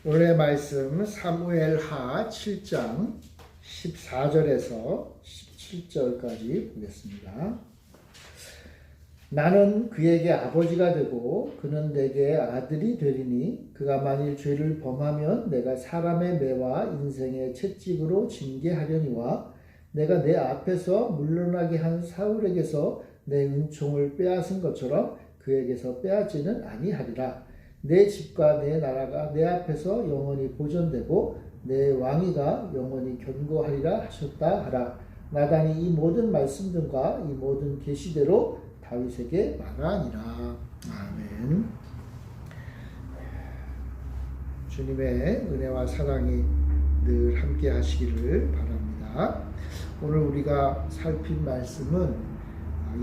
오늘의 말씀 사무엘하 7장 14절에서 17절까지 보겠습니다. 나는 그에게 아버지가 되고 그는 내게 아들이 되리니 그가 만일 죄를 범하면 내가 사람의 매와 인생의 채찍으로 징계하려니와 내가 내 앞에서 물러나게 한 사울에게서 내 은총을 빼앗은 것처럼 그에게서 빼앗지는 아니하리라. 내 집과 내 나라가 내 앞에서 영원히 보존되고 내 왕위가 영원히 견고하리라 하셨다 하라. 나단이 이 모든 말씀들과 이 모든 계시대로 다윗에게 말하니라. 아멘. 주님의 은혜와 사랑이 늘 함께 하시기를 바랍니다. 오늘 우리가 살필 말씀은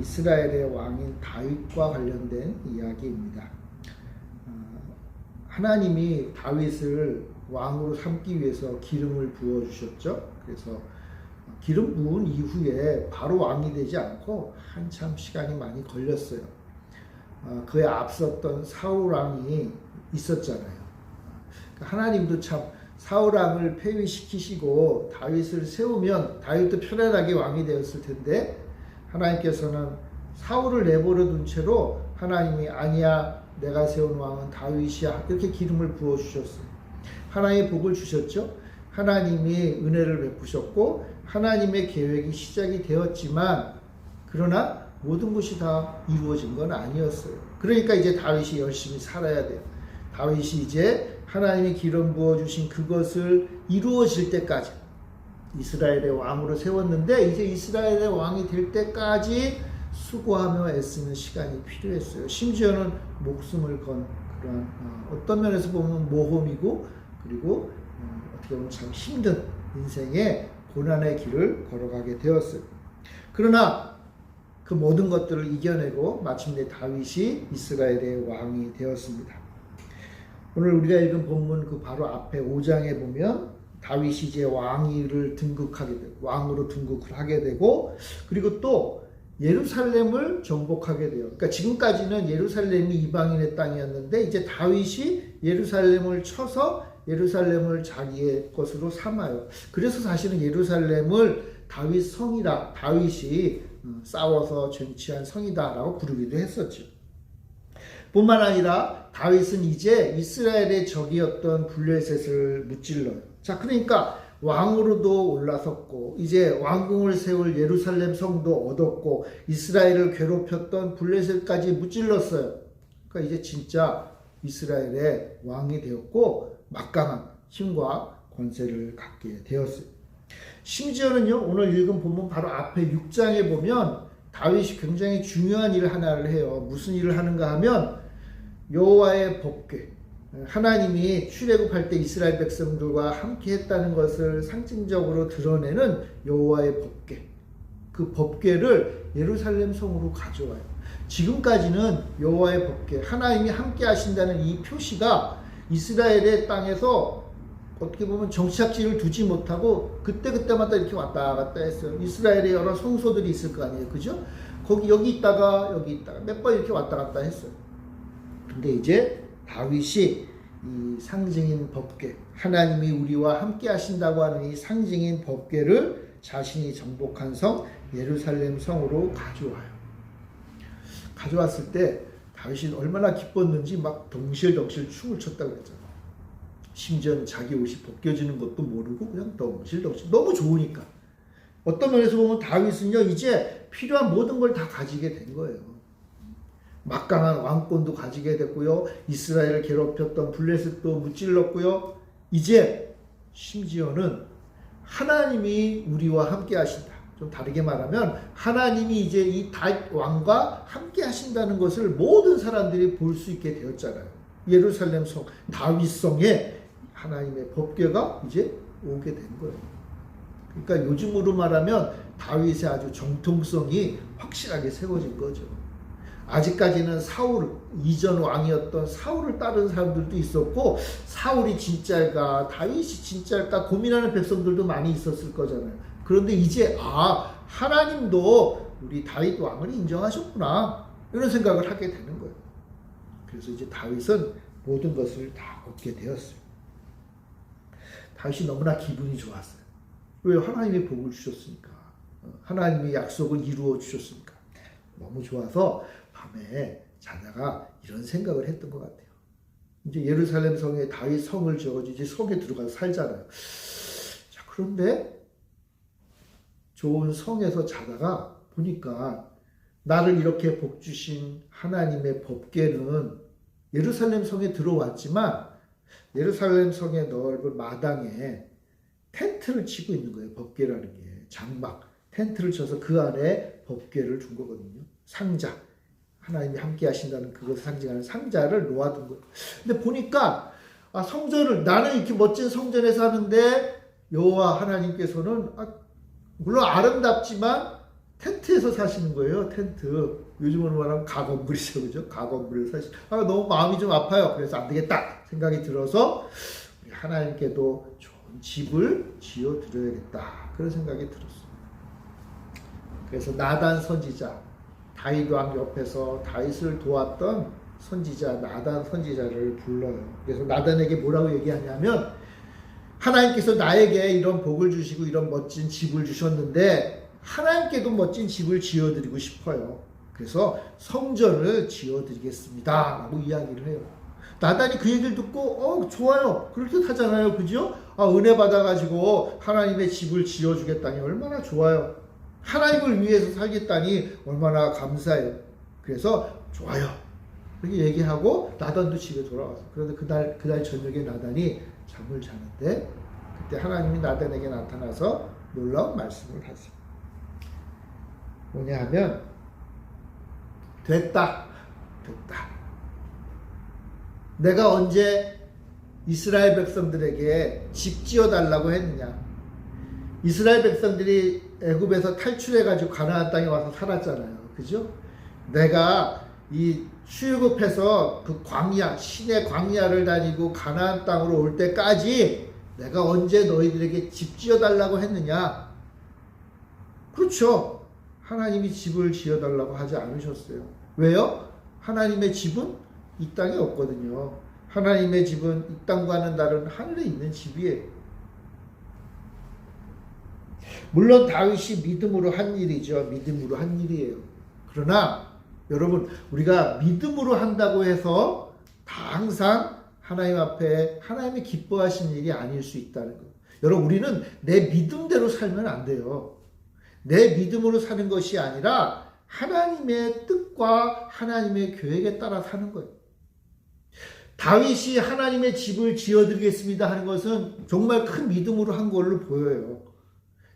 이스라엘의 왕인 다윗과 관련된 이야기입니다. 하나님이 다윗을 왕으로 삼기 위해서 기름을 부어주셨죠. 그래서 기름 부은 이후에 바로 왕이 되지 않고 한참 시간이 많이 걸렸어요. 그에 앞섰던 사울 왕이 있었잖아요. 하나님도 참 사울 왕을 폐위시키시고 다윗을 세우면 다윗도 편안하게 왕이 되었을 텐데 하나님께서는 사울을 내버려 둔 채로 하나님이 아니야 내가 세운 왕은 다윗이야 이렇게 기름을 부어주셨어요. 하나님의 복을 주셨죠. 하나님이 은혜를 베푸셨고 하나님의 계획이 시작이 되었지만 그러나 모든 것이 다 이루어진 건 아니었어요. 그러니까 이제 다윗이 열심히 살아야 돼요. 다윗이 이제 하나님이 기름 부어주신 그것을 이루어질 때까지 이스라엘의 왕으로 세웠는데 이제 이스라엘의 왕이 될 때까지 수고하며 애쓰는 시간이 필요했어요. 심지어는 목숨을 건 그러한 어떤 면에서 보면 모험이고 그리고 어떻게 보면 참 힘든 인생의 고난의 길을 걸어가게 되었어요. 그러나 그 모든 것들을 이겨내고 마침내 다윗이 이스라엘의 왕이 되었습니다. 오늘 우리가 읽은 본문 그 바로 앞에 5장에 보면 다윗이 이제 왕위를 등극하게 되고 왕으로 등극을 하게 되고 그리고 또 예루살렘을 정복하게 돼요. 그러니까 지금까지는 예루살렘이 이방인의 땅이었는데 이제 다윗이 예루살렘을 쳐서 예루살렘을 자기의 것으로 삼아요. 그래서 사실은 예루살렘을 다윗 성이라 다윗이 싸워서 쟁취한 성이다라고 부르기도 했었죠. 뿐만 아니라 다윗은 이제 이스라엘의 적이었던 블레셋을 무찔러요. 자, 그러니까 왕으로도 올라섰고 이제 왕궁을 세울 예루살렘 성도 얻었고 이스라엘을 괴롭혔던 블레셋까지 무찔렀어요. 그러니까 이제 진짜 이스라엘의 왕이 되었고 막강한 힘과 권세를 갖게 되었어요. 심지어는요 오늘 읽은 본문 바로 앞에 6장에 보면 다윗이 굉장히 중요한 일 하나를 해요. 무슨 일을 하는가 하면 여호와의 법궤 하나님이 출애굽할 때 이스라엘 백성들과 함께 했다는 것을 상징적으로 드러내는 여호와의 법궤 그 법궤를 예루살렘 성으로 가져와요. 지금까지는 여호와의 법궤 하나님이 함께 하신다는 이 표시가 이스라엘의 땅에서 어떻게 보면 정착지를 두지 못하고 그때그때마다 이렇게 왔다 갔다 했어요. 이스라엘에 여러 성소들이 있을 거 아니에요. 그죠? 거기 여기 있다가 몇 번 이렇게 왔다 갔다 했어요. 근데 이제 다윗이 이 상징인 법궤 하나님이 우리와 함께 하신다고 하는 이 상징인 법궤를 자신이 정복한 성 예루살렘 성으로 가져와요. 가져왔을 때 다윗이 얼마나 기뻤는지 막 덩실덩실 춤을 췄다고 그랬잖아요. 심지어는 자기 옷이 벗겨지는 것도 모르고 그냥 덩실덩실 너무 좋으니까. 어떤 면에서 보면 다윗은요 이제 필요한 모든 걸 다 가지게 된 거예요. 막강한 왕권도 가지게 됐고요. 이스라엘을 괴롭혔던 블레셋도 무찔렀고요. 이제 심지어는 하나님이 우리와 함께 하신다. 좀 다르게 말하면 하나님이 이제 이 다윗 왕과 함께 하신다는 것을 모든 사람들이 볼 수 있게 되었잖아요. 예루살렘 성 다윗성에 하나님의 법궤가 이제 오게 된 거예요. 그러니까 요즘으로 말하면 다윗의 아주 정통성이 확실하게 세워진 거죠. 아직까지는 사울 이전 왕이었던 사울을 따르는 사람들도 있었고 사울이 진짜일까 다윗이 진짜일까 고민하는 백성들도 많이 있었을 거잖아요. 그런데 이제 하나님도 우리 다윗 왕을 인정하셨구나 이런 생각을 하게 되는 거예요. 그래서 이제 다윗은 모든 것을 다 얻게 되었어요. 다윗이 너무나 기분이 좋았어요. 왜? 하나님의 복을 주셨으니까. 하나님의 약속을 이루어 주셨으니까. 너무 좋아서 밤에 자다가 이런 생각을 했던 것 같아요. 이제 예루살렘 성에 다윗 성을 지어가지고 이제 성에 들어가서 살잖아요. 자, 그런데 좋은 성에서 자다가 보니까 나를 이렇게 복 주신 하나님의 법궤는 예루살렘 성에 들어왔지만 예루살렘 성의 넓은 마당에 텐트를 치고 있는 거예요. 법궤라는 게 장막 텐트를 쳐서 그 안에 법궤를 둔 거거든요. 상자, 하나님이 함께 하신다는 그것을 상징하는 상자를 놓아둔 거예요. 근데 보니까 성전을 나는 이렇게 멋진 성전에서 하는데 여호와 하나님께서는 물론 아름답지만 텐트에서 사시는 거예요. 텐트. 요즘으로 말하면 가건물이죠. 그죠? 가건물을 사시. 너무 마음이 좀 아파요. 그래서 안 되겠다 생각이 들어서 우리 하나님께도 좋은 집을 지어 드려야겠다. 그런 생각이 들었어요. 그래서 나단 선지자, 다윗 왕 옆에서 다윗을 도왔던 선지자 나단 선지자를 불러요. 그래서 나단에게 뭐라고 얘기하냐면 하나님께서 나에게 이런 복을 주시고 이런 멋진 집을 주셨는데 하나님께도 멋진 집을 지어드리고 싶어요. 그래서 성전을 지어드리겠습니다 라고 이야기를 해요. 나단이 그 얘기를 듣고 좋아요. 그렇게 하잖아요. 그죠? 은혜 받아가지고 하나님의 집을 지어주겠다니 얼마나 좋아요. 하나님을 위해서 살겠다니 얼마나 감사해요. 그래서 좋아요. 그렇게 얘기하고 나단도 집에 돌아왔어요. 그런데 그날 저녁에 나단이 잠을 자는데 그때 하나님이 나단에게 나타나서 놀라운 말씀을 하세요. 뭐냐 하면 됐다. 내가 언제 이스라엘 백성들에게 집 지어달라고 했느냐. 이스라엘 백성들이 애굽에서 탈출해가지고 가나안 땅에 와서 살았잖아요. 그죠? 내가 이 출애굽해서 그 광야, 신의 광야를 다니고 가나안 땅으로 올 때까지 내가 언제 너희들에게 집 지어달라고 했느냐? 그렇죠. 하나님이 집을 지어달라고 하지 않으셨어요. 왜요? 하나님의 집은 이 땅에 없거든요. 하나님의 집은 이 땅과는 다른 하늘에 있는 집이에요. 물론 다윗이 믿음으로 한 일이죠. 믿음으로 한 일이에요. 그러나 여러분 우리가 믿음으로 한다고 해서 다 항상 하나님 앞에 하나님이 기뻐하시는 일이 아닐 수 있다는 거. 여러분 우리는 내 믿음대로 살면 안 돼요. 내 믿음으로 사는 것이 아니라 하나님의 뜻과 하나님의 계획에 따라 사는 거예요. 다윗이 하나님의 집을 지어드리겠습니다 하는 것은 정말 큰 믿음으로 한 걸로 보여요.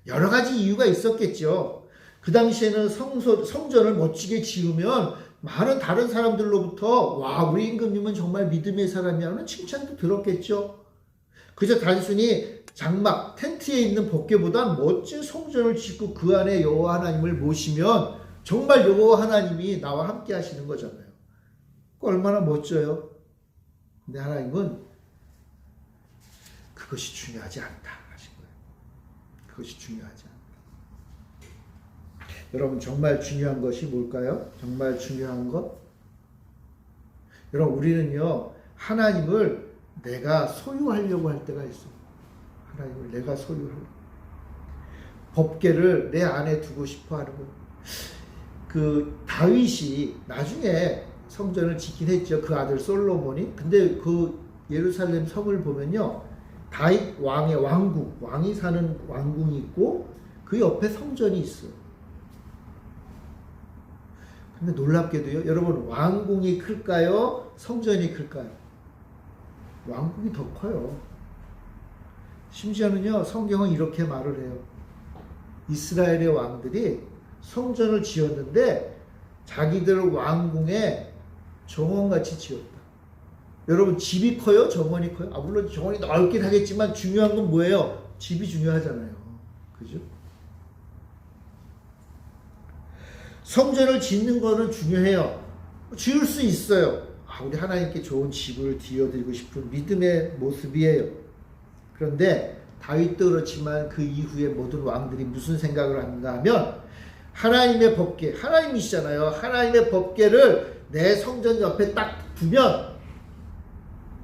여러 가지 이유가 있었겠죠. 그 당시에는 성전을 멋지게 지으면 많은 다른 사람들로부터 와 우리 임금님은 정말 믿음의 사람이라는 칭찬도 들었겠죠. 그저 단순히 장막 텐트에 있는 법궤보다 멋진 성전을 짓고 그 안에 여호와 하나님을 모시면 정말 여호와 하나님이 나와 함께 하시는 거잖아요. 얼마나 멋져요. 근데 하나님은 그것이 중요하지 않다 하신 거예요. 그것이 중요하지 않다. 여러분 정말 중요한 것이 뭘까요? 정말 중요한 것? 여러분 우리는요 하나님을 내가 소유하려고 할 때가 있어요. 하나님을 내가 소유하려고. 법궤를 내 안에 두고 싶어 하는 거예요. 그 다윗이 나중에 성전을 짓긴 했죠. 그 아들 솔로몬이. 근데 그 예루살렘 성을 보면요. 다윗 왕의 왕궁, 왕이 사는 왕궁이 있고 그 옆에 성전이 있어요. 근데 놀랍게도요. 여러분 왕궁이 클까요? 성전이 클까요? 왕궁이 더 커요. 심지어는요. 성경은 이렇게 말을 해요. 이스라엘의 왕들이 성전을 지었는데 자기들 왕궁에 정원같이 지었다. 여러분 집이 커요? 정원이 커요? 물론 정원이 넓긴 하겠지만 중요한 건 뭐예요? 집이 중요하잖아요. 그죠? 성전을 짓는 거는 중요해요. 지을 수 있어요. 우리 하나님께 좋은 집을 지어드리고 싶은 믿음의 모습이에요. 그런데 다윗도 그렇지만 그 이후에 모든 왕들이 무슨 생각을 하는가 하면 하나님의 법궤, 하나님이시잖아요. 하나님의 법궤를 내 성전 옆에 딱 두면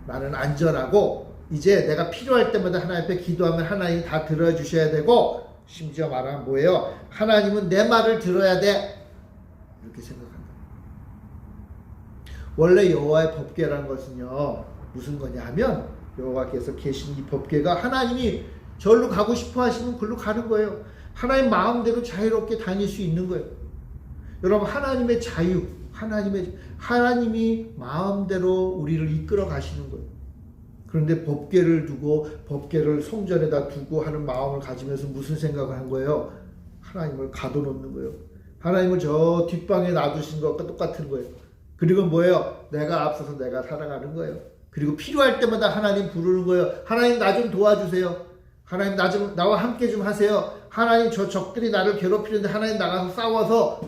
나는 안전하고 이제 내가 필요할 때마다 하나님 앞에 기도하면 하나님이 다 들어주셔야 되고, 심지어 말하면 뭐예요? 하나님은 내 말을 들어야 돼. 이렇게 생각한다. 원래 여호와의 법궤라는 것은요, 무슨 거냐 하면 여호와께서 계신 이 법궤가 하나님이 절로 가고 싶어 하시면 글로 가는 거예요. 하나님 마음대로 자유롭게 다닐 수 있는 거예요. 여러분, 하나님의 자유, 하나님이 마음대로 우리를 이끌어 가시는 거예요. 그런데 법궤를 두고 법궤를 성전에다 두고 하는 마음을 가지면서 무슨 생각을 한 거예요? 하나님을 가둬놓는 거예요. 하나님을 저 뒷방에 놔두신 것과 똑같은 거예요. 그리고 뭐예요? 내가 앞서서 내가 살아가는 거예요. 그리고 필요할 때마다 하나님 부르는 거예요. 하나님 나 좀 도와주세요. 하나님 나와 함께 좀 하세요. 하나님 저 적들이 나를 괴롭히는데 하나님 나가서 싸워서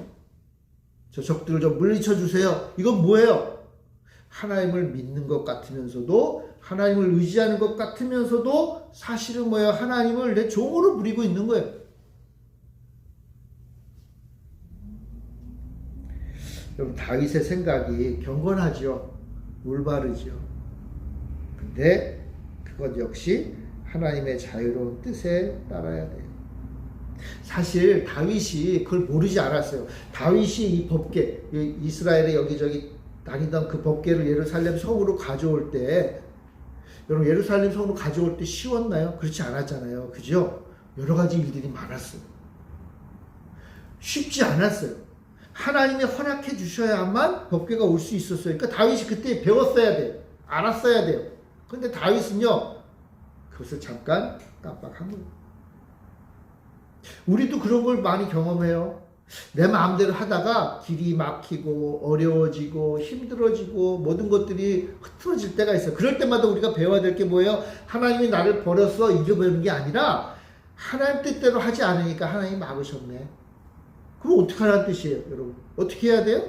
저 적들을 좀 물리쳐 주세요. 이건 뭐예요? 하나님을 믿는 것 같으면서도, 하나님을 의지하는 것 같으면서도 사실은 뭐예요? 하나님을 내 종으로 부리고 있는 거예요. 여러분, 다윗의 생각이 경건하죠. 올바르죠. 근데 그것 역시 하나님의 자유로운 뜻에 따라야 돼요. 사실 다윗이 그걸 모르지 않았어요. 다윗이 이 법궤, 이스라엘의 여기저기 다니던 그 법궤를 예루살렘 성으로 가져올 때, 여러분, 예루살렘 성으로 가져올 때 쉬웠나요? 그렇지 않았잖아요. 그죠? 여러 가지 일들이 많았어요. 쉽지 않았어요. 하나님이 허락해 주셔야만 법궤가 올 수 있었어요. 그러니까 다윗이 그때 배웠어야 돼요. 알았어야 돼요. 그런데 다윗은요, 그것을 잠깐 깜빡한 거예요. 우리도 그런 걸 많이 경험해요. 내 마음대로 하다가 길이 막히고 어려워지고 힘들어지고 모든 것들이 흐트러질 때가 있어요. 그럴 때마다 우리가 배워야 될 게 뭐예요? 하나님이 나를 버려서 잊어버리는 게 아니라 하나님 뜻대로 하지 않으니까 하나님이 막으셨네. 그럼 어떻게 하라는 뜻이에요, 여러분? 어떻게 해야 돼요?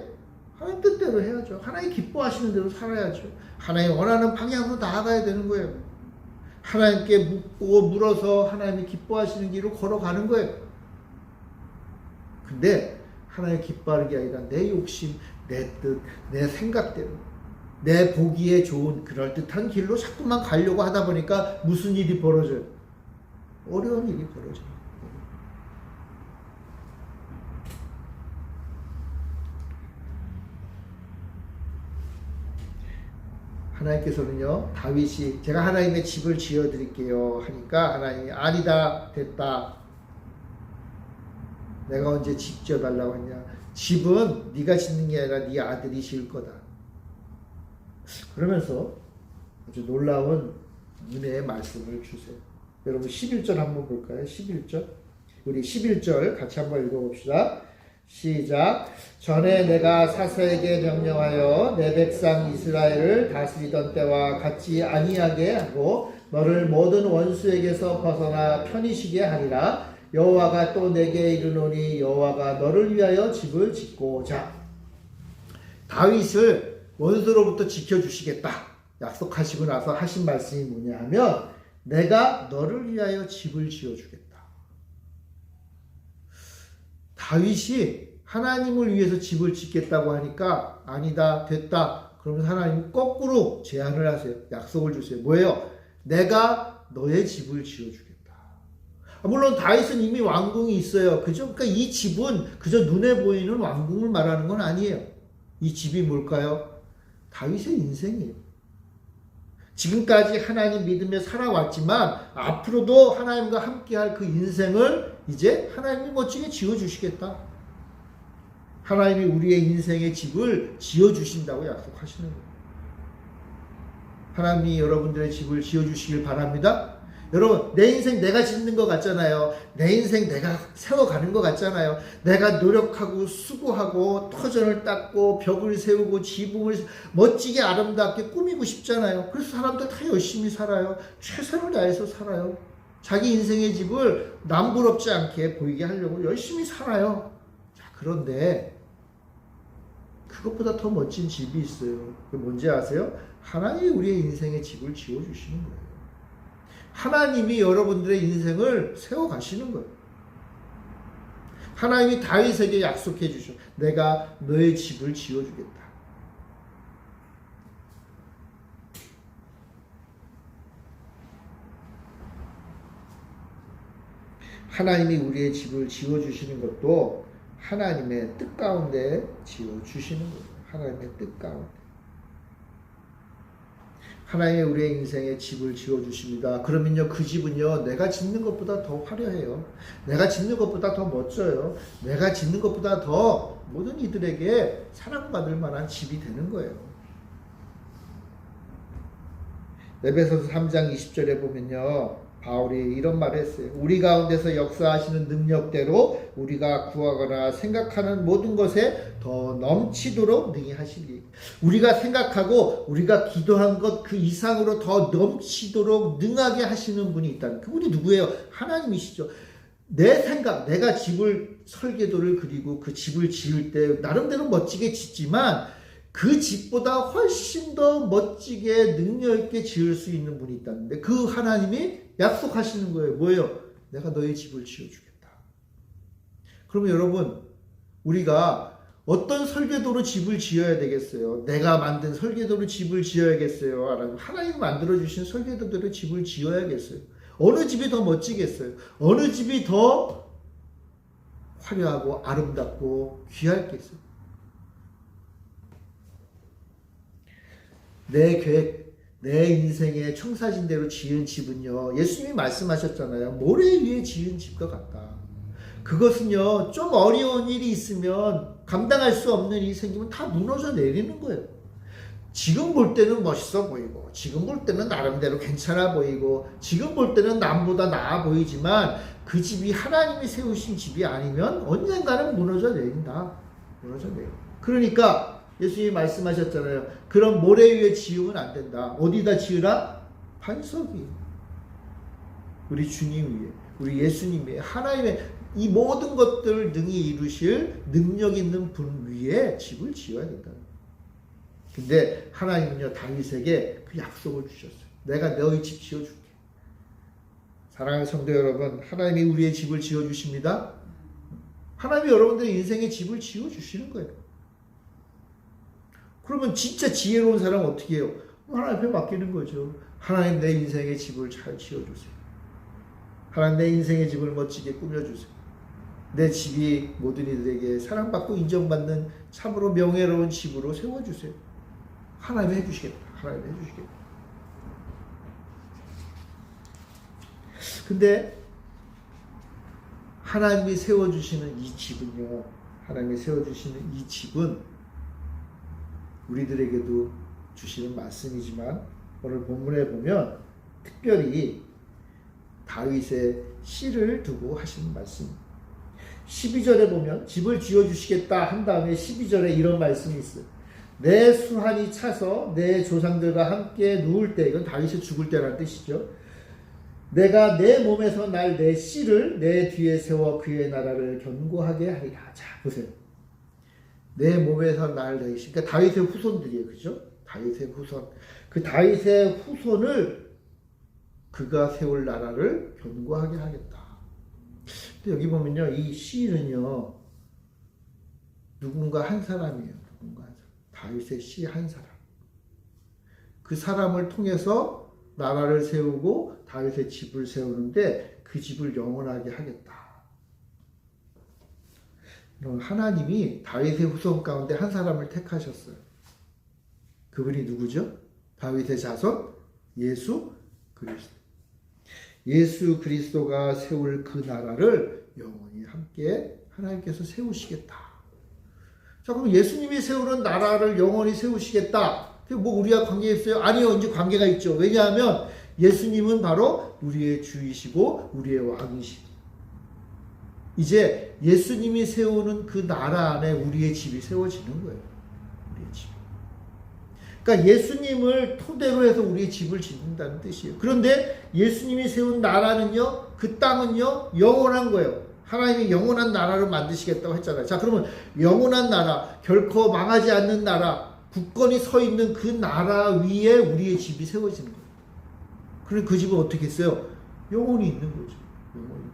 하나님 뜻대로 해야죠. 하나님 기뻐하시는 대로 살아야죠. 하나님 원하는 방향으로 나아가야 되는 거예요. 하나님께 묻고 물어서 하나님이 기뻐하시는 길로 걸어가는 거예요. 근데 하나님 기뻐하는 게 아니라 내 욕심, 내 뜻, 내 생각대로, 내 보기에 좋은 그럴듯한 길로 자꾸만 가려고 하다 보니까 무슨 일이 벌어져요? 어려운 일이 벌어져요. 하나님께서는요, 다윗이 제가 하나님의 집을 지어드릴게요 하니까 하나님이 아니다, 됐다. 내가 언제 집 지어달라고 했냐. 집은 네가 짓는 게 아니라 네 아들이 지을 거다. 그러면서 아주 놀라운 은혜의 말씀을 주세요. 여러분 11절 한번 볼까요? 11절. 우리 11절 같이 한번 읽어봅시다. 시작. 전에 내가 사사에게 명령하여 내 백성 이스라엘을 다스리던 때와 같지 아니하게 하고 너를 모든 원수에게서 벗어나 편히 쉬게 하리라. 여호와가 또 내게 이르노니 여호와가 너를 위하여 집을 짓고자. 다윗을 원수로부터 지켜주시겠다 약속하시고 나서 하신 말씀이 뭐냐 하면 내가 너를 위하여 집을 지어주겠다. 다윗이 하나님을 위해서 집을 짓겠다고 하니까 아니다, 됐다. 그러면 하나님이 거꾸로 제안을 하세요. 약속을 주세요. 뭐예요? 내가 너의 집을 지어주겠다. 물론 다윗은 이미 왕궁이 있어요. 그죠? 그러니까 이 집은 그저 눈에 보이는 왕궁을 말하는 건 아니에요. 이 집이 뭘까요? 다윗의 인생이에요. 지금까지 하나님 믿으며 살아왔지만 앞으로도 하나님과 함께할 그 인생을 이제 하나님이 멋지게 지어주시겠다. 하나님이 우리의 인생의 집을 지어주신다고 약속하시는 거예요. 하나님이 여러분들의 집을 지어주시길 바랍니다. 여러분, 내 인생 내가 짓는 것 같잖아요. 내 인생 내가 세워가는 것 같잖아요. 내가 노력하고 수고하고 터전을 닦고 벽을 세우고 지붕을 멋지게 아름답게 꾸미고 싶잖아요. 그래서 사람들 다 열심히 살아요. 최선을 다해서 살아요. 자기 인생의 집을 남부럽지 않게 보이게 하려고 열심히 살아요. 자, 그런데 그것보다 더 멋진 집이 있어요. 그게 뭔지 아세요? 하나님이 우리의 인생의 집을 지어주시는 거예요. 하나님이 여러분들의 인생을 세워가시는 거예요. 하나님이 다윗에게 약속해 주셔. 내가 너의 집을 지어주겠다. 하나님이 우리의 집을 지어주시는 것도 하나님의 뜻 가운데 지어주시는 거예요. 하나님의 뜻 가운데. 하나님이 우리의 인생에 집을 지어주십니다. 그러면요, 그 집은요, 내가 짓는 것보다 더 화려해요. 내가 짓는 것보다 더 멋져요. 내가 짓는 것보다 더 모든 이들에게 사랑받을 만한 집이 되는 거예요. 에베소서 3장 20절에 보면요, 바울이 이런 말을 했어요. 우리 가운데서 역사하시는 능력대로 우리가 구하거나 생각하는 모든 것에 더 넘치도록 능히 하시리. 우리가 생각하고 우리가 기도한 것 그 이상으로 더 넘치도록 능하게 하시는 분이 있다는, 그분이 누구예요? 하나님이시죠. 내 생각, 내가 집을 설계도를 그리고 그 집을 지을 때 나름대로 멋지게 짓지만 그 집보다 훨씬 더 멋지게 능력 있게 지을 수 있는 분이 있다는데, 그 하나님이 약속하시는 거예요. 뭐예요? 내가 너의 집을 지어주겠다. 그러면 여러분, 우리가 어떤 설계도로 집을 지어야 되겠어요? 내가 만든 설계도로 집을 지어야겠어요? 아니면 하나님이 만들어주신 설계도대로 집을 지어야겠어요? 어느 집이 더 멋지겠어요? 어느 집이 더 화려하고 아름답고 귀하겠어요? 내 계획, 내 인생의 청사진대로 지은 집은요, 예수님이 말씀하셨잖아요. 모래 위에 지은 집과 같다. 그것은요, 좀 어려운 일이 있으면, 감당할 수 없는 일이 생기면 다 무너져 내리는 거예요. 지금 볼 때는 멋있어 보이고, 지금 볼 때는 나름대로 괜찮아 보이고, 지금 볼 때는 남보다 나아 보이지만 그 집이 하나님이 세우신 집이 아니면 언젠가는 무너져 내린다. 무너져 내려. 그러니까 예수님이 말씀하셨잖아요. 그런 모래 위에 지으면 안 된다. 어디다 지으라? 반석 위에. 우리 주님 위에, 우리 예수님 위에, 하나님의 이 모든 것들을 능히 이루실 능력 있는 분 위에 집을 지어야 된다. 근데 하나님은요, 다윗에게 그 약속을 주셨어요. 내가 너희 집 지어줄게. 사랑하는 성도 여러분, 하나님이 우리의 집을 지어주십니다. 하나님이 여러분들의 인생의 집을 지어주시는 거예요. 그러면 진짜 지혜로운 사람은 어떻게 해요? 하나님 앞에 맡기는 거죠. 하나님, 내 인생의 집을 잘 지어주세요. 하나님, 내 인생의 집을 멋지게 꾸며주세요. 내 집이 모든 이들에게 사랑받고 인정받는 참으로 명예로운 집으로 세워주세요. 하나님이 해주시겠다. 하나님이 해주시겠다. 근데 하나님이 세워주시는 이 집은요, 하나님이 세워주시는 이 집은 우리들에게도 주시는 말씀이지만, 오늘 본문에 보면 특별히 다윗의 씨를 두고 하시는 말씀. 12절에 보면 집을 지어주시겠다 한 다음에 12절에 이런 말씀이 있어요. 내 수한이 차서 내 조상들과 함께 누울 때, 이건 다윗이 죽을 때라는 뜻이죠. 내가 내 몸에서 날 내 씨를 내 뒤에 세워 그의 나라를 견고하게 하리라. 자, 보세요. 내 몸에서 날 내 씨. 그러니까 다윗의 후손들이에요. 그죠? 다윗의 후손. 그 다윗의 후손을 그가 세울 나라를 견고하게 하겠다. 근데 여기 보면요, 이 씨는요, 누군가 한 사람이에요. 누군가 한 사람. 다윗의 씨 한 사람. 그 사람을 통해서 나라를 세우고 다윗의 집을 세우는데 그 집을 영원하게 하겠다. 하나님이 다윗의 후손 가운데 한 사람을 택하셨어요. 그분이 누구죠? 다윗의 자손 예수 그리스도. 예수 그리스도가 세울 그 나라를 영원히 함께 하나님께서 세우시겠다. 자, 그럼 예수님이 세우는 나라를 영원히 세우시겠다. 뭐 우리와 관계 있어요? 아니요, 이제 관계가 있죠. 왜냐하면 예수님은 바로 우리의 주이시고 우리의 왕이시고, 이제 예수님이 세우는 그 나라 안에 우리의 집이 세워지는 거예요. 우리의 집. 그러니까 예수님을 토대로 해서 우리의 집을 짓는다는 뜻이에요. 그런데 예수님이 세운 나라는요, 그 땅은요, 영원한 거예요. 하나님이 영원한 나라를 만드시겠다고 했잖아요. 자, 그러면 영원한 나라, 결코 망하지 않는 나라, 굳건히 서 있는 그 나라 위에 우리의 집이 세워지는 거예요. 그럼 그 집은 어떻게 했어요? 영원히 있는 거죠. 영원히.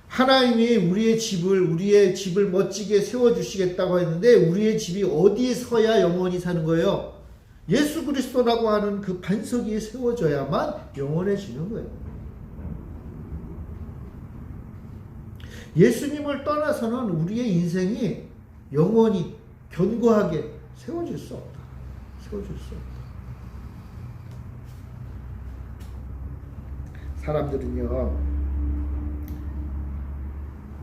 하나님이 우리의 집을 멋지게 세워주시겠다고 했는데, 우리의 집이 어디에 서야 영원히 사는 거예요? 예수 그리스도라고 하는 그 반석 위에 세워져야만 영원해지는 거예요. 예수님을 떠나서는 우리의 인생이 영원히 견고하게 세워질 수 없다. 세워질 수 없다. 사람들은요,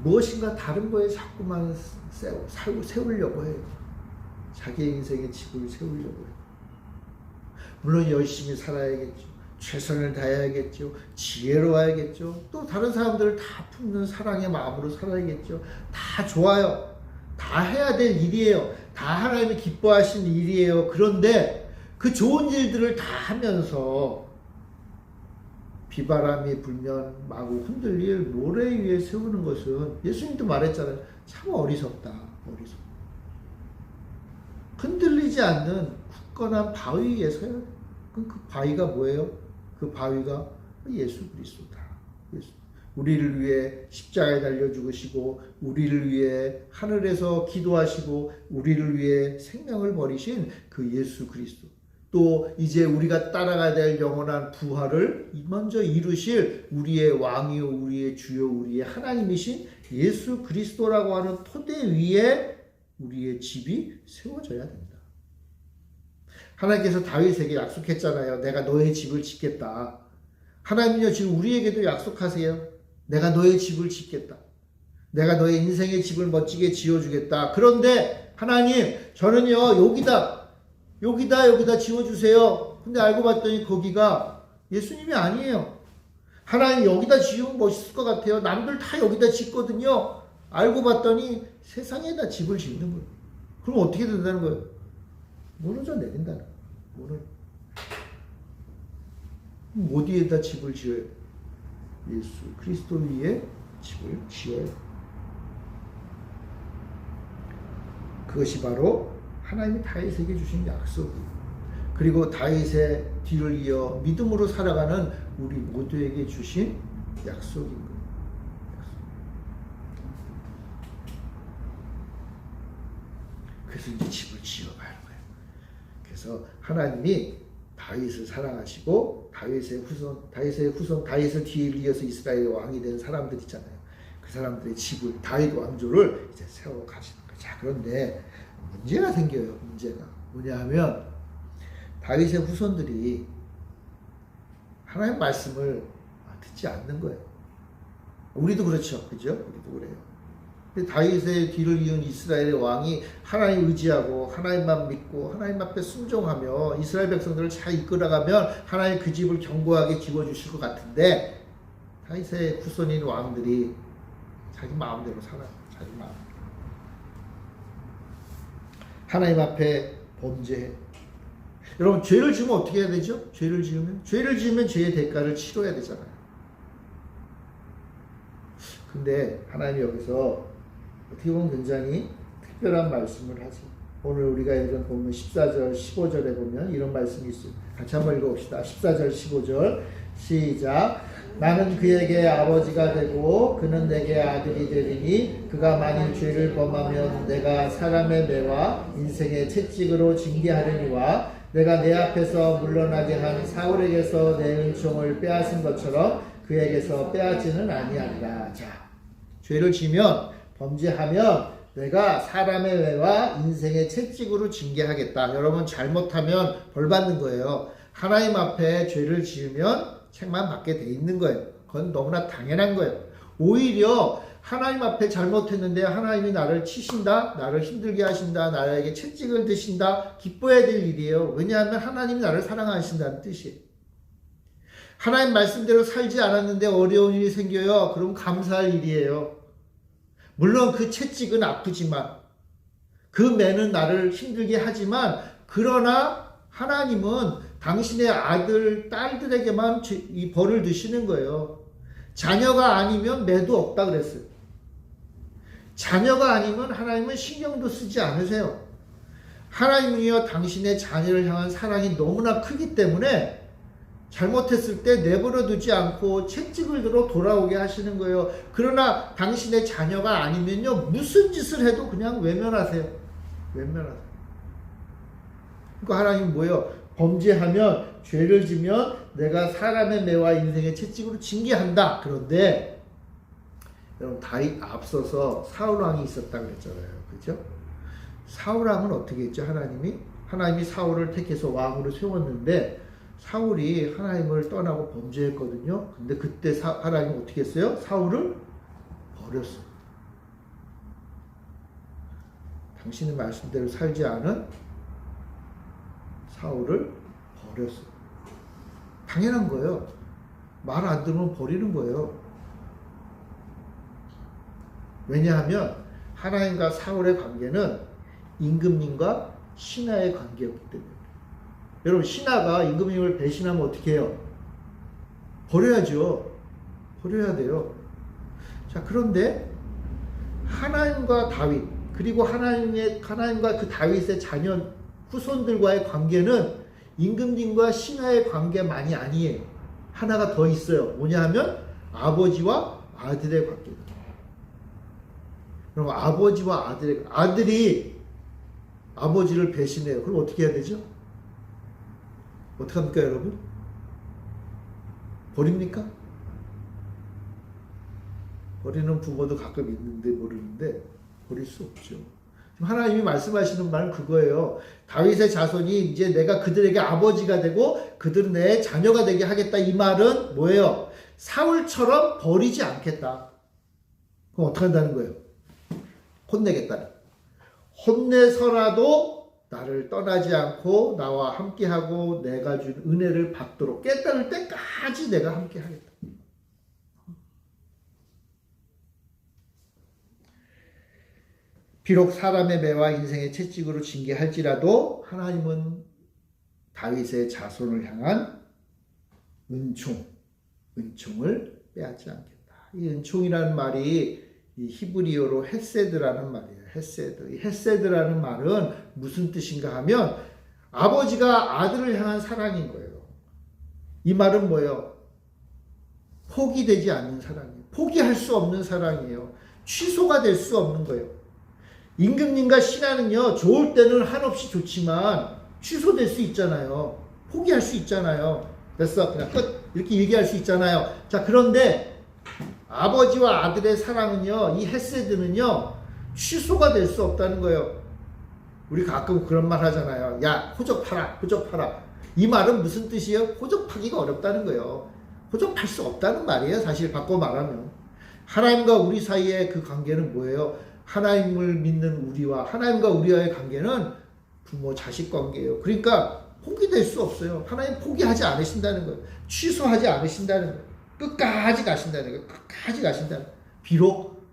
무엇인가 다른 거에 자꾸만 세우려고 해요. 자기의 인생의 집을 세우려고 해요. 물론 열심히 살아야겠죠. 최선을 다해야겠죠. 지혜로워야겠죠. 또 다른 사람들을 다 품는 사랑의 마음으로 살아야겠죠. 다 좋아요. 다 해야 될 일이에요. 다 하나님이 기뻐하시는 일이에요. 그런데 그 좋은 일들을 다 하면서 비바람이 불면 마구 흔들릴 모래 위에 세우는 것은 예수님도 말했잖아요. 참 어리석다. 어리석다. 흔들리지 않는 굳건한 바위 위에 서야 돼. 그 바위가 뭐예요? 그 바위가 예수 그리스도다. 우리를 위해 십자가에 달려 죽으시고 우리를 위해 하늘에서 기도하시고 우리를 위해 생명을 버리신 그 예수 그리스도. 또 이제 우리가 따라가야 될 영원한 부활을 먼저 이루실 우리의 왕이요 우리의 주요 우리의 하나님이신 예수 그리스도라고 하는 토대 위에 우리의 집이 세워져야 된다. 하나님께서 다윗에게 약속했잖아요. 내가 너의 집을 짓겠다. 하나님은요 지금 우리에게도 약속하세요. 내가 너의 집을 짓겠다. 내가 너의 인생의 집을 멋지게 지어주겠다. 그런데 하나님 저는요 여기다 지어주세요. 근데 알고 봤더니 거기가 예수님이 아니에요. 하나님 여기다 지으면 멋있을 것 같아요. 남들 다 여기다 짓거든요. 알고 봤더니 세상에다 집을 짓는 거예요. 그럼 어떻게 된다는 거예요? 무너져 내린다는 거예요. 어디에다 집을 지어요? 예수 그리스도 위에 집을 지어요. 그것이 바로 하나님이 다윗에게 주신 약속이에요. 그리고 다윗의 뒤를 이어 믿음으로 살아가는 우리 모두에게 주신 약속인 거예요. 그래서 이제 집을 지어가는 거예요. 그래서 하나님이 다윗을 사랑하시고 다윗의 후손 다윗을 뒤를 이어서 이스라엘의 왕이 된 사람들 있잖아요. 그 사람들의 집을 다윗 왕조를 이제 세워 가시는 거예요. 자, 그런데 문제가 생겨요. 문제가 뭐냐 하면 다윗의 후손들이 하나님의 말씀을 듣지 않는 거예요. 우리도 그렇죠. 그죠? 우리도 그래요. 다윗의 뒤를 이은 이스라엘의 왕이 하나님 의지하고 하나님만 믿고 하나님 앞에 순종하며 이스라엘 백성들을 잘 이끌어가면 하나님 그 집을 견고하게 지어주실 것 같은데 다윗의 후손인 왕들이 자기 마음대로 살아요. 자기 마음. 하나님 앞에 범죄해. 여러분 죄를 지으면 어떻게 해야 되죠? 죄를 지으면 죄의 대가를 치러야 되잖아요. 근데 하나님이 여기서 어떻게 보면 굉장히 특별한 말씀을 하세요. 오늘 우리가 읽은 보면 14절 15절에 보면 이런 말씀이 있어요. 같이 한번 읽어봅시다. 14절 15절 시작. 나는 그에게 아버지가 되고 그는 내게 아들이 되리니 그가 만일 죄를 범하면 내가 사람의 매와 인생의 채찍으로 징계하려니와 내가 내 앞에서 물러나게 한 사울에게서 내 은총을 빼앗은 것처럼 그에게서 빼앗지는 아니하리라. 자, 죄를 지면 범죄하면 내가 사람의 매와 인생의 채찍으로 징계하겠다. 여러분 잘못하면 벌 받는 거예요. 하나님 앞에 죄를 지으면 책만 받게 돼 있는 거예요. 그건 너무나 당연한 거예요. 오히려 하나님 앞에 잘못했는데 하나님이 나를 치신다, 나를 힘들게 하신다, 나에게 채찍을 드신다, 기뻐해야 될 일이에요. 왜냐하면 하나님이 나를 사랑하신다는 뜻이에요. 하나님 말씀대로 살지 않았는데 어려운 일이 생겨요. 그럼 감사할 일이에요. 물론 그 채찍은 아프지만 그 매는 나를 힘들게 하지만 그러나 하나님은 당신의 아들, 딸들에게만 이 벌을 드시는 거예요. 자녀가 아니면 매도 없다 그랬어요. 자녀가 아니면 하나님은 신경도 쓰지 않으세요. 하나님은요 당신의 자녀를 향한 사랑이 너무나 크기 때문에 잘못했을 때 내버려 두지 않고 채찍을 들어 돌아오게 하시는 거예요. 그러나 당신의 자녀가 아니면요 무슨 짓을 해도 그냥 외면하세요. 외면하세요. 그러니까 하나님은 뭐예요? 범죄하면 죄를 지면 내가 사람의 매와 인생의 채찍으로 징계한다. 그런데 여러분 다윗 앞서서 사울 왕이 있었다고 그랬잖아요. 그죠? 사울 왕은 어떻게 했죠? 하나님이 사울을 택해서 왕으로 세웠는데 사울이 하나님을 떠나고 범죄했거든요. 근데 그때 하나님은 어떻게 했어요? 사울을 버렸어요. 당신의 말씀대로 살지 않은 사울을 버렸어요. 당연한 거예요. 말 안 들으면 버리는 거예요. 왜냐하면 하나님과 사울의 관계는 임금님과 신하의 관계였기 때문에. 여러분, 신하가 임금님을 배신하면 어떻게 해요? 버려야죠. 버려야 돼요. 자, 그런데 하나님과 다윗, 그리고 하나님과 그 다윗의 자녀 후손들과의 관계는 임금님과 신하의 관계만이 아니에요. 하나가 더 있어요. 뭐냐 하면 아버지와 아들의 관계입니다. 그럼 아버지와 아들이 아버지를 배신해요. 그럼 어떻게 해야 되죠? 어떡합니까, 여러분? 버립니까? 버리는 부모도 가끔 있는데 모르는데 버릴 수 없죠. 하나님이 말씀하시는 말은 그거예요. 다윗의 자손이 이제 내가 그들에게 아버지가 되고 그들은 내 자녀가 되게 하겠다. 이 말은 뭐예요? 사울처럼 버리지 않겠다. 그럼 어떻게 한다는 거예요? 혼내겠다. 혼내서라도 나를 떠나지 않고 나와 함께하고 내가 준 은혜를 받도록 깨달을 때까지 내가 함께하겠다. 비록 사람의 매와 인생의 채찍으로 징계할지라도 하나님은 다윗의 자손을 향한 은총을 빼앗지 않겠다. 이 은총이라는 말이 이 히브리어로 헤세드라는 말이에요. 헤세드. 이 헤세드라는 말은 무슨 뜻인가 하면 아버지가 아들을 향한 사랑인 거예요. 이 말은 뭐예요? 포기되지 않는 사랑이에요. 포기할 수 없는 사랑이에요. 취소가 될 수 없는 거예요. 임금님과 신하는요, 좋을 때는 한없이 좋지만 취소될 수 있잖아요. 포기할 수 있잖아요. 됐어, 그냥 끝. 이렇게 얘기할 수 있잖아요. 자, 그런데 아버지와 아들의 사랑은요, 이 헤세드는요, 취소가 될 수 없다는 거예요. 우리 가끔 그런 말 하잖아요. 야, 호적파라, 호적파라. 이 말은 무슨 뜻이에요? 호적파기가 어렵다는 거예요. 호적팔 수 없다는 말이에요. 사실 바꿔 말하면. 하나님과 우리 사이의 그 관계는 뭐예요? 하나님을 믿는 우리와 하나님과 우리와의 관계는 부모 자식 관계예요. 그러니까 포기될 수 없어요. 하나님 포기하지 않으신다는 거예요. 취소하지 않으신다는 거예요. 끝까지 가신다는 거예요. 끝까지 가신다는 거예요. 비록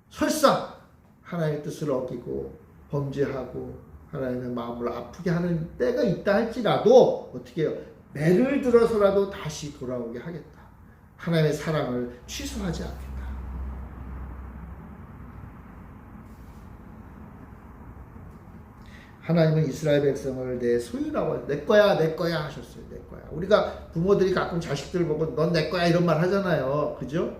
설사 하나님의 뜻을 어기고 범죄하고 하나님의 마음을 아프게 하는 때가 있다 할지라도 어떻게 해요? 매를 들어서라도 다시 돌아오게 하겠다. 하나님의 사랑을 취소하지 않겠다. 하나님은 이스라엘 백성을 내 소유라고 내 거야 하셨어요. 내 거야. 우리가 부모들이 가끔 자식들 보고 넌 내 거야 이런 말 하잖아요. 그죠?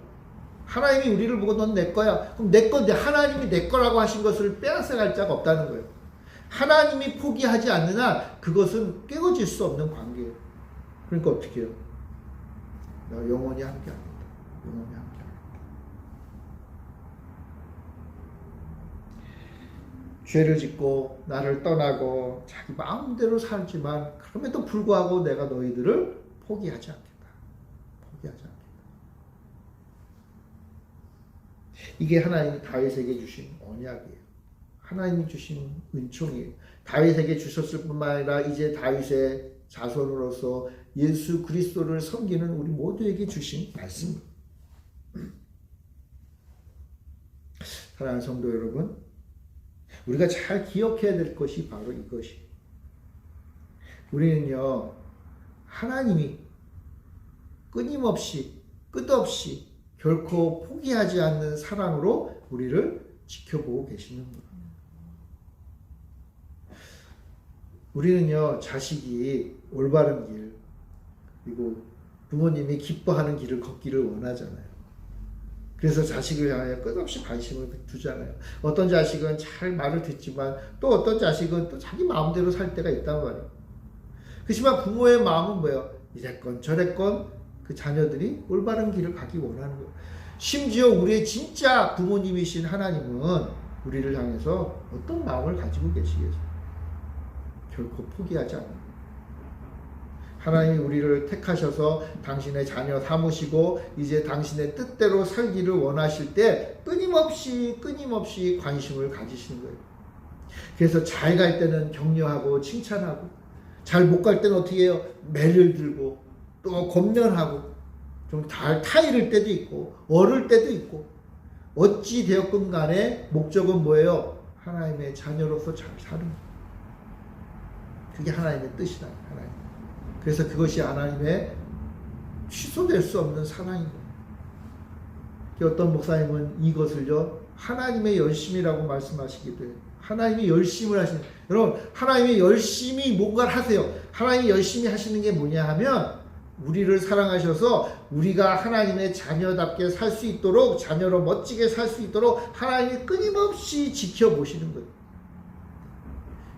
하나님이 우리를 보고 넌 내 거야. 그럼 하나님이 내 거라고 하신 것을 빼앗아갈 자가 없다는 거예요. 하나님이 포기하지 않는 한 그것은 깨어질 수 없는 관계예요. 그러니까 어떻게 해요? 영원히 함께합니다. 영원히 함께합니다. 죄를 짓고 나를 떠나고 자기 마음대로 살지만 그럼에도 불구하고 내가 너희들을 포기하지 않겠다. 포기하지 않겠다. 이게 하나님이 다윗에게 주신 언약이에요. 하나님이 주신 은총이에요. 다윗에게 주셨을 뿐만 아니라 이제 다윗의 자손으로서 예수 그리스도를 섬기는 우리 모두에게 주신 말씀입니다. 사랑하는 성도 여러분, 우리가 잘 기억해야 될 것이 바로 이것이. 우리는요, 하나님이 끊임없이, 끝없이 결코 포기하지 않는 사랑으로 우리를 지켜보고 계시는 거예요. 우리는요, 자식이 올바른 길, 그리고 부모님이 기뻐하는 길을 걷기를 원하잖아요. 그래서 자식을 향하여 끝없이 관심을 두잖아요. 어떤 자식은 잘 말을 듣지만 또 어떤 자식은 또 자기 마음대로 살 때가 있단 말이에요. 그렇지만 부모의 마음은 뭐예요? 이랬건 저랬건 그 자녀들이 올바른 길을 가기 원하는 거예요. 심지어 우리의 진짜 부모님이신 하나님은 우리를 향해서 어떤 마음을 가지고 계시겠어요? 결코 포기하지 않아요. 하나님이 우리를 택하셔서 당신의 자녀 삼으시고 이제 당신의 뜻대로 살기를 원하실 때 끊임없이 관심을 가지시는 거예요. 그래서 잘 갈 때는 격려하고 칭찬하고, 잘 못 갈 때는 어떻게 해요? 매를 들고 또 권면하고, 좀 타이를 때도 있고 어를 때도 있고, 어찌 되었건 간에 목적은 뭐예요? 하나님의 자녀로서 잘 사는 거예요. 그게 하나님의 뜻이다. 하나님. 그래서 그것이 하나님의 취소될 수 없는 사랑인 거예요. 어떤 목사님은 이것을요, 하나님의 열심이라고 말씀하시기도 해요. 하나님이 열심을 하시는, 여러분, 하나님이 열심히 뭔가를 하세요. 하나님이 열심히 하시는 게 뭐냐 하면, 우리를 사랑하셔서 우리가 하나님의 자녀답게 살 수 있도록, 자녀로 멋지게 살 수 있도록 하나님이 끊임없이 지켜보시는 거예요.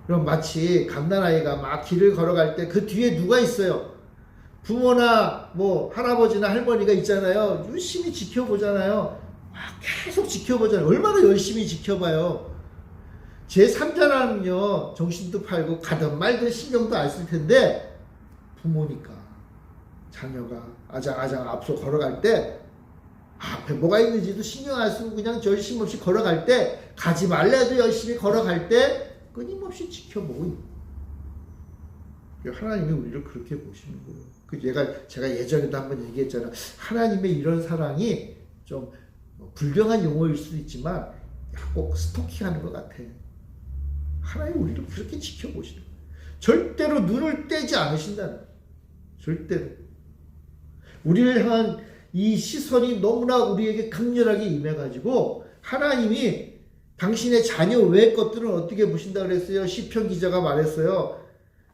그럼 마치 갓난아이가 막 길을 걸어갈 때 그 뒤에 누가 있어요? 부모나 뭐 할아버지나 할머니가 있잖아요. 열심히 지켜보잖아요. 계속 지켜보잖아요. 얼마나 열심히 지켜봐요. 제 3자라면요, 정신도 팔고 가든 말든 신경도 안 쓸 텐데, 부모니까 자녀가 아장아장 앞서 걸어갈 때 앞에 뭐가 있는지도 신경 안 쓰고 그냥 열심히 없이 걸어갈 때, 가지 말래도 열심히 걸어갈 때 끊임없이 지켜보고, 하나님이 우리를 그렇게 보시는 거예요. 제가 예전에도 한번 얘기했잖아요. 하나님의 이런 사랑이 좀 불경한 용어일 수도 있지만 꼭 스토킹하는 것 같아. 하나님 우리를 그렇게 지켜보시는 거예요. 절대로 눈을 떼지 않으신다는 거예요. 절대로. 우리를 향한 이 시선이 너무나 우리에게 강렬하게 임해가지고, 하나님이 당신의 자녀 외의 것들은 어떻게 보신다 그랬어요? 시편 기자가 말했어요.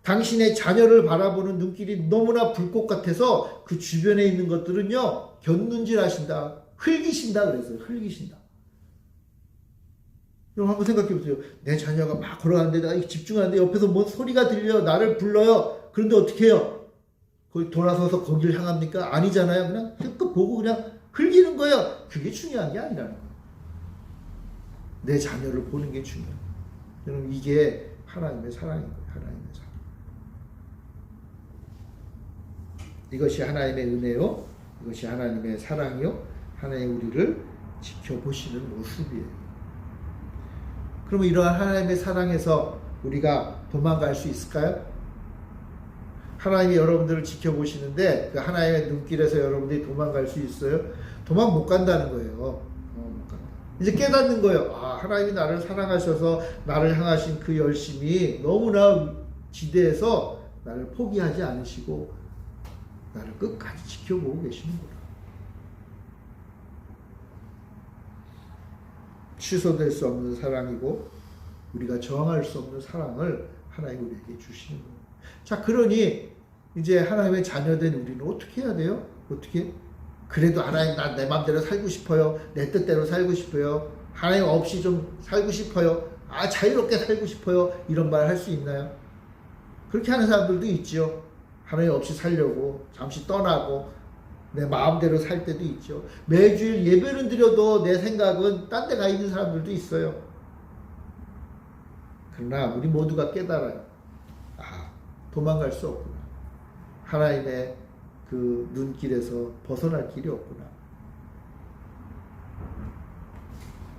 당신의 자녀를 바라보는 눈길이 너무나 불꽃 같아서 그 주변에 있는 것들은요, 곁눈질 하신다. 흘기신다 그랬어요. 흘기신다. 그럼 한번 생각해 보세요. 내 자녀가 막 걸어가는데 내가 집중하는데 옆에서 뭔 소리가 들려. 나를 불러요. 그런데 어떻게 해요? 거기 돌아서서 거기를 향합니까? 아니잖아요. 그냥 힐끗 보고 그냥 흘기는 거예요. 그게 중요한 게 아니라는 거예요. 내 자녀를 보는 게 중요해요. 여러분, 이게 하나님의 사랑인 거예요. 하나님의 사랑. 이것이 하나님의 은혜요. 이것이 하나님의 사랑이요. 하나님 우리를 지켜보시는 모습이에요. 그러면 이러한 하나님의 사랑에서 우리가 도망갈 수 있을까요? 하나님이 여러분들을 지켜보시는데 그 하나님의 눈길에서 여러분들이 도망갈 수 있어요? 도망 못 간다는 거예요. 못 간다. 이제 깨닫는 거예요. 하나님이 나를 사랑하셔서 나를 향하신 그 열심이 너무나 지대해서 나를 포기하지 않으시고 나를 끝까지 지켜보고 계시는구나. 취소될 수 없는 사랑이고 우리가 저항할 수 없는 사랑을 하나님 우리에게 주시는 거예요. 자, 그러니 이제 하나님의 자녀된 우리는 어떻게 해야 돼요? 어떻게? 그래도 하나님, 나 내 마음대로 살고 싶어요. 내 뜻대로 살고 싶어요. 하나님 없이 좀 살고 싶어요. 자유롭게 살고 싶어요. 이런 말 할 수 있나요? 그렇게 하는 사람들도 있죠. 하나님 없이 살려고 잠시 떠나고 내 마음대로 살 때도 있죠. 매주일 예배는 드려도 내 생각은 딴 데 가 있는 사람들도 있어요. 그러나 우리 모두가 깨달아요. 도망갈 수 없구나. 하나님의 그 눈길에서 벗어날 길이 없구나.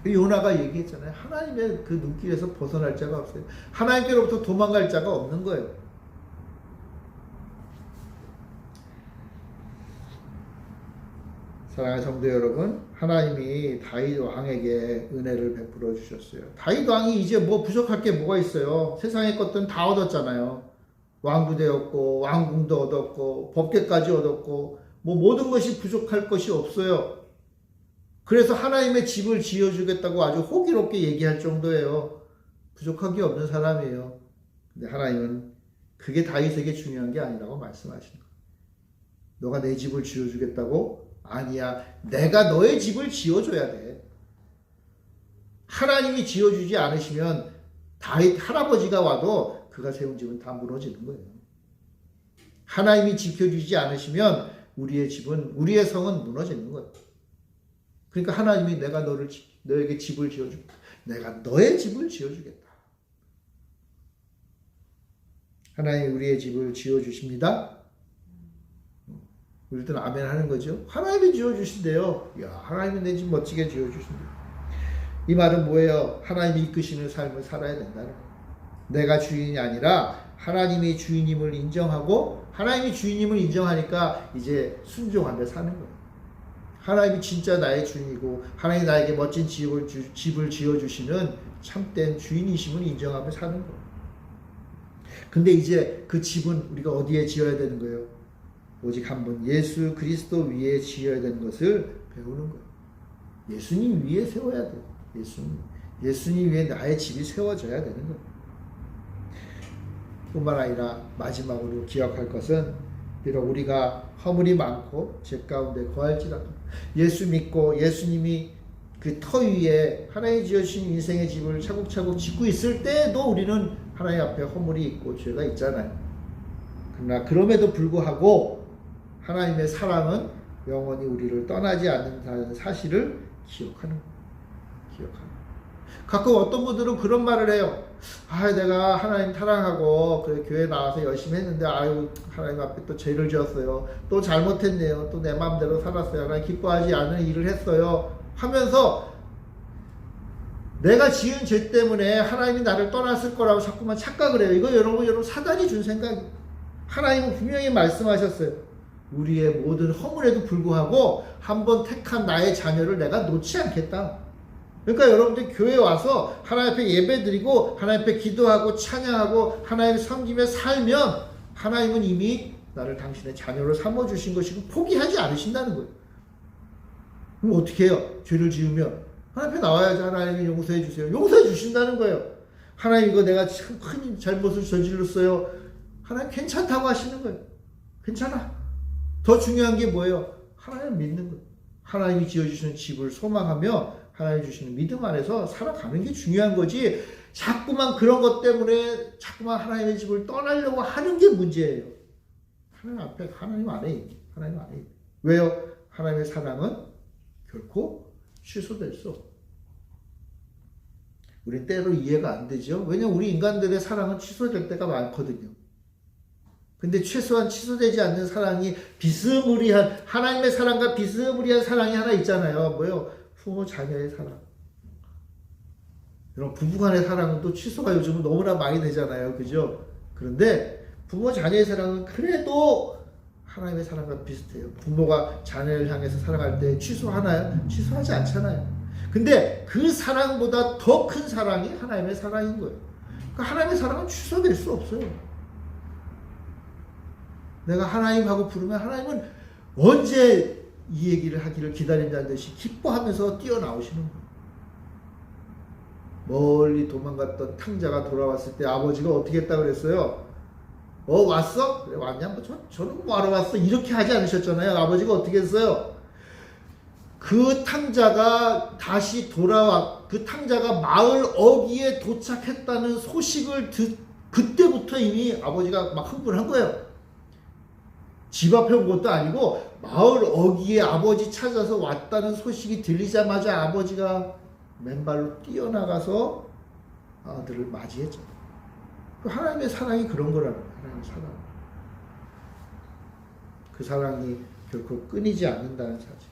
요나가 얘기했잖아요. 하나님의 그 눈길에서 벗어날 자가 없어요. 하나님께로부터 도망갈 자가 없는 거예요. 사랑하는 성도 여러분, 하나님이 다윗 왕에게 은혜를 베풀어 주셨어요. 다윗 왕이 이제 뭐 부족할 게 뭐가 있어요? 세상의 것들은 다 얻었잖아요. 왕부대였고 왕궁도 얻었고 법궤까지 얻었고 뭐 모든 것이 부족할 것이 없어요. 그래서 하나님의 집을 지어주겠다고 아주 호기롭게 얘기할 정도예요. 부족한 게 없는 사람이에요. 근데 하나님은 그게 다윗에게 중요한 게 아니라고 말씀하시는 거예요. 너가 내 집을 지어주겠다고? 아니야. 내가 너의 집을 지어줘야 돼. 하나님이 지어주지 않으시면 다윗 할아버지가 와도 그가 세운 집은 다 무너지는 거예요. 하나님이 지켜주지 않으시면 우리의 집은, 우리의 성은 무너지는 거예요. 그러니까 하나님이 내가 너에게 집을 지어주겠다. 내가 너의 집을 지어주겠다. 하나님이 우리의 집을 지어주십니다. 우리들은 아멘 하는 거죠. 하나님이 지어주신대요. 야, 하나님이 내 집 멋지게 지어주신대요. 이 말은 뭐예요? 하나님이 이끄시는 삶을 살아야 된다는 거예요. 내가 주인이 아니라 하나님이 주인임을 인정하고, 하나님이 주인임을 인정하니까 이제 순종하며 사는 거예요. 하나님이 진짜 나의 주인이고 하나님이 나에게 멋진 집을 지어주시는 참된 주인이심을 인정하며 사는 거예요. 근데 이제 그 집은 우리가 어디에 지어야 되는 거예요? 오직 한 번 예수 그리스도 위에 지어야 되는 것을 배우는 거예요. 예수님 위에 세워야 돼요. 예수님 위에 나의 집이 세워져야 되는 거예요. 뿐만 아니라 마지막으로 기억할 것은, 비록 우리가 허물이 많고 죄 가운데 거할지라도 예수 믿고 예수님이 그 터 위에 하나님 지어주신 인생의 집을 차곡차곡 짓고 있을 때에도 우리는 하나님 앞에 허물이 있고 죄가 있잖아요. 그러나 그럼에도 불구하고 하나님의 사랑은 영원히 우리를 떠나지 않는다는 사실을 기억하는 거예요. 가끔 어떤 분들은 그런 말을 해요. 내가 하나님 사랑하고 그래 교회 나와서 열심히 했는데 하나님 앞에 또 죄를 지었어요. 또 잘못했네요. 또 내 마음대로 살았어요. 하나님 기뻐하지 않는 일을 했어요. 하면서 내가 지은 죄 때문에 하나님이 나를 떠났을 거라고 자꾸만 착각을 해요. 이거 여러분 사단이 준 생각이에요. 하나님은 분명히 말씀하셨어요. 우리의 모든 허물에도 불구하고 한번 택한 나의 자녀를 내가 놓지 않겠다. 그러니까 여러분들 교회에 와서 하나님 앞에 예배드리고 하나님 앞에 기도하고 찬양하고 하나님을 섬기며 살면 하나님은 이미 나를 당신의 자녀로 삼아주신 것이고 포기하지 않으신다는 거예요. 그럼 어떻게 해요? 죄를 지으면 하나님 앞에 나와야지. 하나님이 용서해 주세요. 용서해 주신다는 거예요. 하나님 이거 내가 참 큰 잘못을 저질렀어요. 하나님 괜찮다고 하시는 거예요. 괜찮아. 더 중요한 게 뭐예요? 하나님을 믿는 거예요. 하나님이 지어주시는 집을 소망하며 하나님 주시는 믿음 안에서 살아가는 게 중요한 거지, 자꾸만 그런 것 때문에 자꾸만 하나님의 집을 떠나려고 하는 게 문제예요. 하나님 앞에, 하나님 안에. 왜요? 하나님의 사랑은 결코 취소될 수 없어요. 우리 때로 이해가 안 되죠? 왜냐면 우리 인간들의 사랑은 취소될 때가 많거든요. 근데 최소한 취소되지 않는 사랑이 비스무리한, 하나님의 사랑과 비스무리한 사랑이 하나 있잖아요. 뭐요? 부모 자녀의 사랑. 이런 부부간의 사랑은 또 취소가 요즘은 너무나 많이 되잖아요. 그죠? 그런데 부모 자녀의 사랑은 그래도 하나님의 사랑과 비슷해요. 부모가 자녀를 향해서 사랑할 때 취소하나요? 취소하지 않잖아요. 근데 그 사랑보다 더 큰 사랑이 하나님의 사랑인 거예요. 그러니까 하나님의 사랑은 취소될 수 없어요. 내가 하나님하고 부르면 하나님은 언제 이 얘기를 하기를 기다린다는 듯이 기뻐하면서 뛰어나오시는 거예요. 멀리 도망갔던 탕자가 돌아왔을 때 아버지가 어떻게 했다고 그랬어요? 왔어? 그래, 왔냐? 저는 뭐하러 왔어? 이렇게 하지 않으셨잖아요. 아버지가 어떻게 했어요? 그 탕자가 다시 그 탕자가 마을 어귀에 도착했다는 소식을 그때부터 이미 아버지가 막 흥분한 거예요. 집 앞에 온 것도 아니고 마을 어귀에 아버지 찾아서 왔다는 소식이 들리자마자 아버지가 맨발로 뛰어나가서 아들을 맞이했죠. 하나님의 사랑이 그런 거라는 거예요. 하나님의 사랑. 그 사랑이 결코 끊이지 않는다는 사실.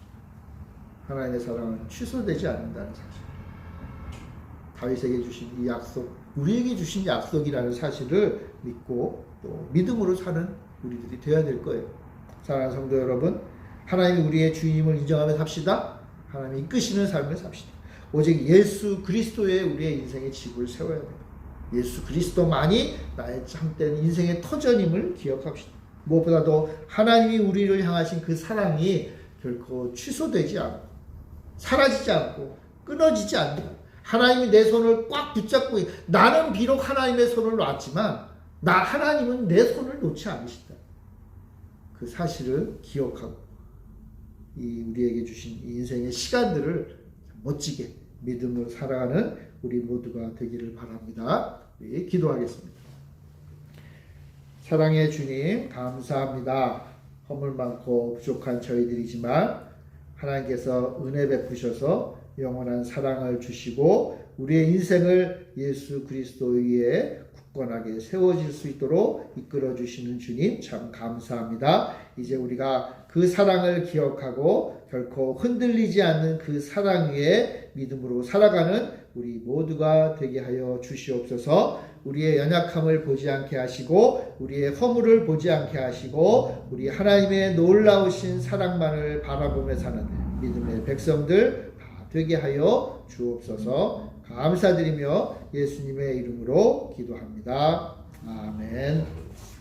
하나님의 사랑은 취소되지 않는다는 사실. 다윗에게 주신 이 약속, 우리에게 주신 약속이라는 사실을 믿고 또 믿음으로 사는 우리들이 되어야 될 거예요. 사랑하는 성도 여러분, 하나님이 우리의 주님을 인정하며 삽시다. 하나님이 이끄시는 삶을 삽시다. 오직 예수 그리스도의 우리의 인생의 집을 세워야 돼요. 예수 그리스도만이 나의 참된 인생의 터전임을 기억합시다. 무엇보다도 하나님이 우리를 향하신 그 사랑이 결코 취소되지 않고 사라지지 않고 끊어지지 않는다. 하나님이 내 손을 꽉 붙잡고 나는 비록 하나님의 손을 놨지만 하나님은 내 손을 놓지 않으신다. 그 사실을 기억하고 우리에게 주신 이 인생의 시간들을 멋지게 믿음으로 살아가는 우리 모두가 되기를 바랍니다. 우리 기도하겠습니다. 사랑의 주님, 감사합니다. 허물 많고 부족한 저희들이지만 하나님께서 은혜 베푸셔서 영원한 사랑을 주시고 우리의 인생을 예수 그리스도 위에 굳건하게 세워질 수 있도록 이끌어 주시는 주님 참 감사합니다. 이제 우리가 그 사랑을 기억하고 결코 흔들리지 않는 그 사랑 위에 믿음으로 살아가는 우리 모두가 되게 하여 주시옵소서. 우리의 연약함을 보지 않게 하시고 우리의 허물을 보지 않게 하시고 우리 하나님의 놀라우신 사랑만을 바라보며 사는 믿음의 백성들 다 되게 하여 주옵소서. 감사드리며 예수님의 이름으로 기도합니다. 아멘.